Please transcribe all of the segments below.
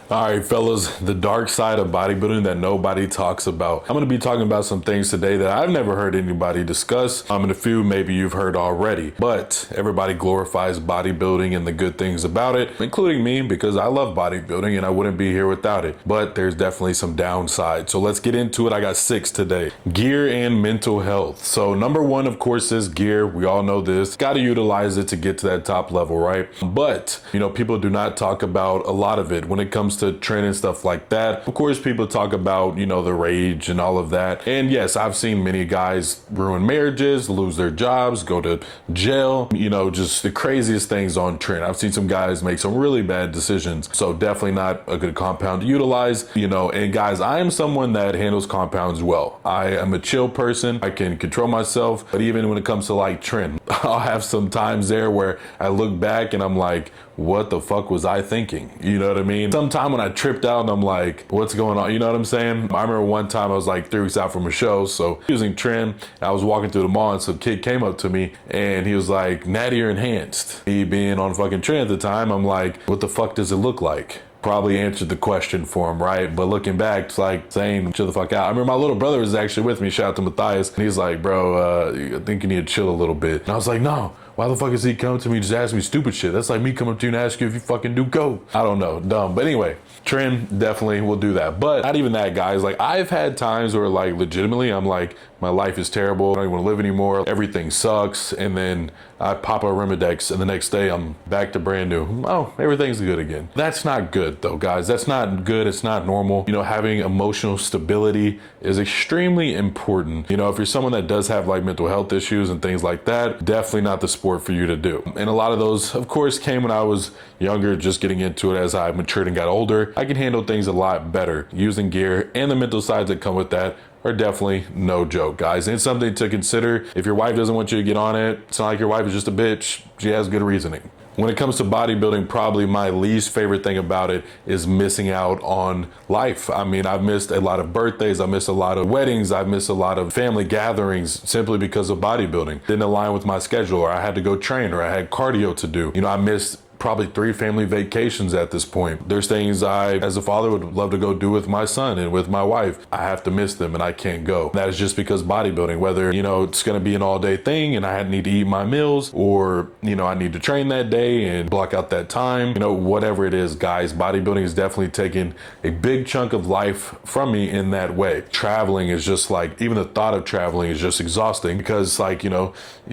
All right, fellas, the dark side of bodybuilding that nobody talks about. I'm going to be talking about some things today that I've never heard anybody discuss. And a few maybe you've heard already, but everybody glorifies bodybuilding and the good things about it, including me, because I love bodybuilding and I wouldn't be here without it. But there's definitely some downside. So let's get into it. I got 6 today. Gear and mental health. So number 1, of course, is gear. We all know this. Got to utilize it to get to that top level, right? But, people do not talk about a lot of it when it comes to training and stuff like that. Of course, people talk about, the rage and all of that. And yes, I've seen many guys ruin marriages, lose their jobs, go to jail, just the craziest things on training. I've seen some guys make some really bad decisions. So definitely not a good compound to utilize, and guys, I am someone that handles compounds well. I am a chill person. I can control myself, but even when it comes to like trend, I'll have some times there where I look back and I'm like, what the fuck was I thinking? You know what I mean? Sometime when I tripped out and I'm like, what's going on? You know what I'm saying? I remember one time I was like 3 weeks out from a show. So using trend, I was walking through the mall and some kid came up to me and he was like, natty or enhanced? Me being on fucking trend at the time, I'm like, what the fuck does it look like? Probably answered the question for him, right? But looking back, it's like saying, chill the fuck out. I remember my little brother was actually with me, shout out to Matthias, and he's like, bro, I think you need to chill a little bit. And I was like, no, why the fuck is he coming to me just ask me stupid shit? That's like me coming up to you and ask you if you fucking do coke. I don't know, dumb. But anyway, trend definitely will do that. But not even that, guys. Like, I've had times where like legitimately I'm like, my life is terrible. I don't even want to live anymore. Everything sucks. And then I pop a Remedex and the next day I'm back to brand new. Oh, everything's good again. That's not good though, guys. That's not good. It's not normal. Having emotional stability is extremely important. If you're someone that does have like mental health issues and things like that, definitely not the sport for you to do. And a lot of those, of course, came when I was younger, just getting into it. As I matured and got older, I can handle things a lot better. Using gear and the mental sides that come with that are definitely no joke, guys. And it's something to consider. If your wife doesn't want you to get on it, it's not like your wife is just a bitch. She has good reasoning. When it comes to bodybuilding, probably my least favorite thing about it is missing out on life. I mean, I've missed a lot of birthdays. I missed a lot of weddings. I've missed a lot of family gatherings simply because of bodybuilding. Didn't align with my schedule, or I had to go train, or I had cardio to do. I missed probably 3 family vacations at this point. There's things I, as a father, would love to go do with my son and with my wife. I have to miss them and I can't go. That is just because bodybuilding, whether, it's going to be an all day thing and I need to eat my meals, or, I need to train that day and block out that time, whatever it is, guys, bodybuilding is definitely taking a big chunk of life from me in that way. Traveling is just like, even the thought of traveling is just exhausting because like, you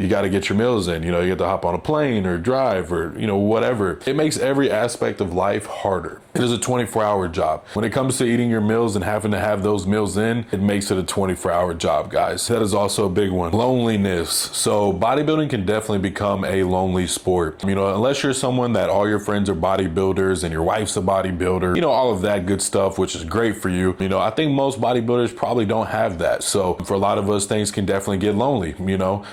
got to get your meals in, you have to hop on a plane or drive or, whatever. It makes every aspect of life harder. It is a 24-hour job. When it comes to eating your meals and having to have those meals in, it makes it a 24-hour job, guys. That is also a big one. Loneliness. So bodybuilding can definitely become a lonely sport. Unless you're someone that all your friends are bodybuilders and your wife's a bodybuilder, all of that good stuff, which is great for you. I think most bodybuilders probably don't have that. So for a lot of us, things can definitely get lonely.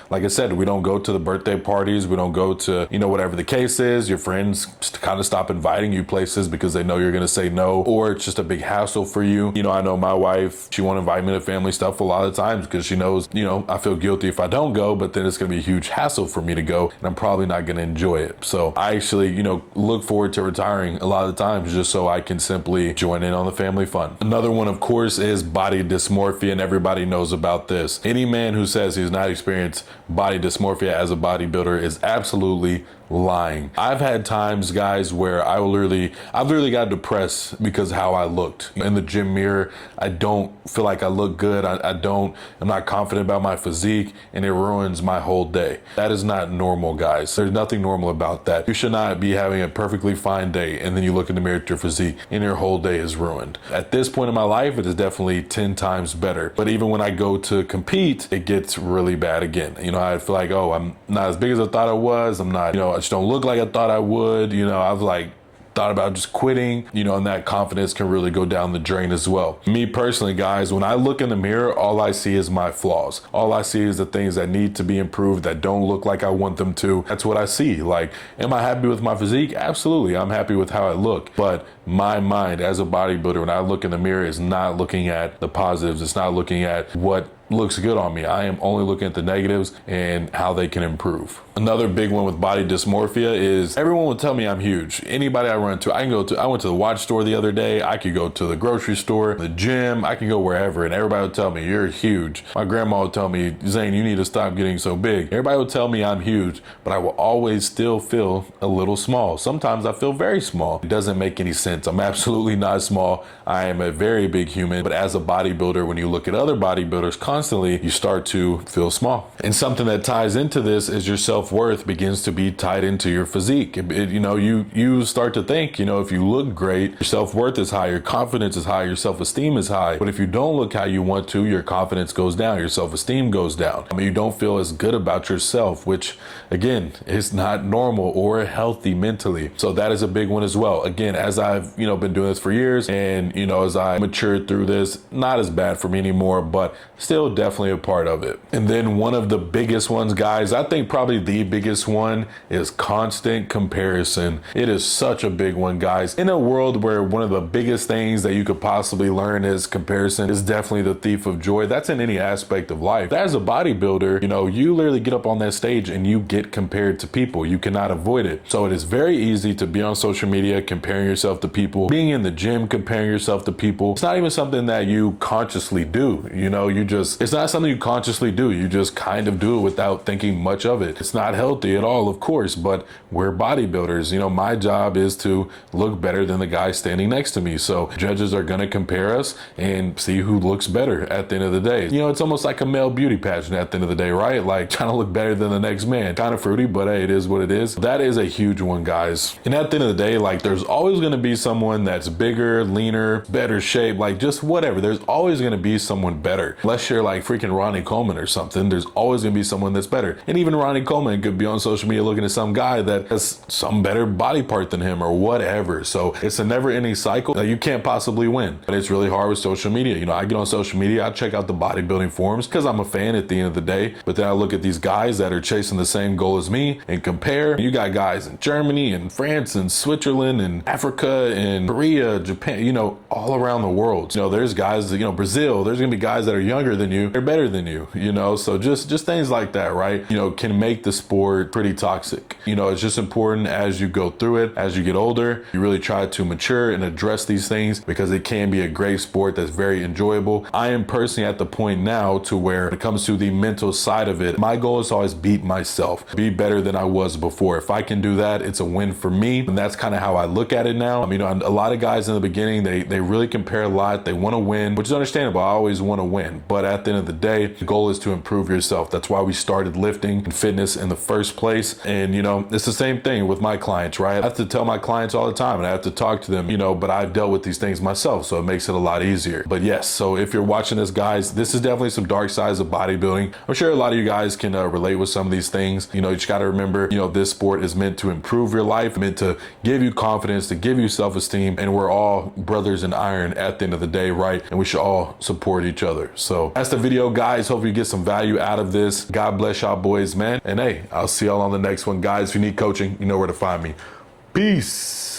Like I said, we don't go to the birthday parties. We don't go to, whatever the case is. Your friends kind of stop inviting you places because they know you're going to say no, or it's just a big hassle for you. I know my wife, she won't invite me to family stuff a lot of times because she knows, I feel guilty if I don't go, but then it's going to be a huge hassle for me to go and I'm probably not going to enjoy it. So I actually, look forward to retiring a lot of the times just so I can simply join in on the family fun. Another one, of course, is body dysmorphia, and everybody knows about this. Any man who says he's not experienced body dysmorphia as a bodybuilder is absolutely lying. I've had times, guys, where I've literally got depressed because of how I looked. In the gym mirror, I don't feel like I look good. I'm not confident about my physique, and it ruins my whole day. That is not normal, guys. There's nothing normal about that. You should not be having a perfectly fine day, and then you look in the mirror at your physique, and your whole day is ruined. At this point in my life, it is definitely 10 times better. But even when I go to compete, it gets really bad again. I feel like, oh, I'm not as big as I thought I was. I'm not, I just don't look like I thought I would. I've like thought about just quitting, and that confidence can really go down the drain as well. Me personally, guys, when I look in the mirror, all I see is my flaws. All I see is the things that need to be improved, that don't look like I want them to. That's what I see. Like, am I happy with my physique? Absolutely. I'm happy with how I look. But my mind as a bodybuilder, when I look in the mirror, is not looking at the positives. It's not looking at what looks good on me. I am only looking at the negatives and how they can improve. Another big one with body dysmorphia is everyone will tell me I'm huge. Anybody I run into, I went to the watch store the other day. I could go to the grocery store, the gym, I can go wherever, and everybody would tell me you're huge. My grandma would tell me, Zane, you need to stop getting so big. Everybody would tell me I'm huge, but I will always still feel a little small. Sometimes I feel very small. It doesn't make any sense. I'm absolutely not small. I am a very big human, but as a bodybuilder, when you look at other bodybuilders constantly, you start to feel small. And something that ties into this is your self-worth begins to be tied into your physique. You start to think, if you look great, your self-worth is high, your confidence is high, your self-esteem is high. But if you don't look how you want to, your confidence goes down, your self-esteem goes down. You don't feel as good about yourself, which again, is not normal or healthy mentally. So that is a big one as well. Again, as I've, been doing this for years, and, as I matured through this, not as bad for me anymore, but still definitely a part of it. And then one of the biggest ones, guys, I think probably the biggest one is constant comparison. It is such a big one, guys. In a world where one of the biggest things that you could possibly learn is comparison is definitely the thief of joy. That's in any aspect of life. As a bodybuilder, you literally get up on that stage and you get compared to people. You cannot avoid it. So it is very easy to be on social media comparing yourself to people, being in the gym comparing yourself to people. It's not even something that you consciously do. It's not something you consciously do. You just kind of do it without thinking much of it. It's not healthy at all, of course, but we're bodybuilders. My job is to look better than the guy standing next to me. So judges are going to compare us and see who looks better at the end of the day. It's almost like a male beauty pageant at the end of the day, right? Like trying to look better than the next man. Kind of fruity, but hey, it is what it is. That is a huge one, guys. And at the end of the day, like there's always going to be someone that's bigger, leaner, better shape, like just whatever. There's always going to be someone better. Unless you're like freaking Ronnie Coleman or something, there's always going to be someone that's better. And even Ronnie Coleman could be on social media looking at some guy that has some better body part than him or whatever. So it's a never ending cycle that you can't possibly win. But it's really hard with social media. I get on social media, I check out the bodybuilding forums because I'm a fan at the end of the day. But then I look at these guys that are chasing the same goal as me and compare. You got guys in Germany and France and Switzerland and Africa and Korea, Japan, all around the world. There's guys, Brazil, there's gonna be guys that are younger than you, they're better than you, so just things like that, right? Can make the sport pretty toxic. It's just important as you go through it, as you get older, you really try to mature and address these things because it can be a great sport that's very enjoyable. I am personally at the point now to where when it comes to the mental side of it, my goal is to always beat myself, be better than I was before. If I can do that, it's a win for me. And that's kind of how I look at it now. A lot of guys in the beginning, they really compare a lot. They want to win, which is understandable. I always want to win. But at the end of the day, the goal is to improve yourself. That's why we started lifting and fitness in the first place. And, it's the same thing with my clients, right? I have to tell my clients all the time and I have to talk to them, but I've dealt with these things myself. So it makes it a lot easier. But yes, so if you're watching this, guys, this is definitely some dark sides of bodybuilding. I'm sure a lot of you guys can relate with some of these things. You just got to remember, this sport is meant to improve your life, meant to give you confidence, to give you self-esteem. And we're all brothers in iron at the end of the day, right? And we should all support each other. So that's the video, guys. Hope you get some value out of this. God bless y'all boys, man. And hey, I'll see y'all on the next one, guys. If you need coaching, you know where to find me. Peace.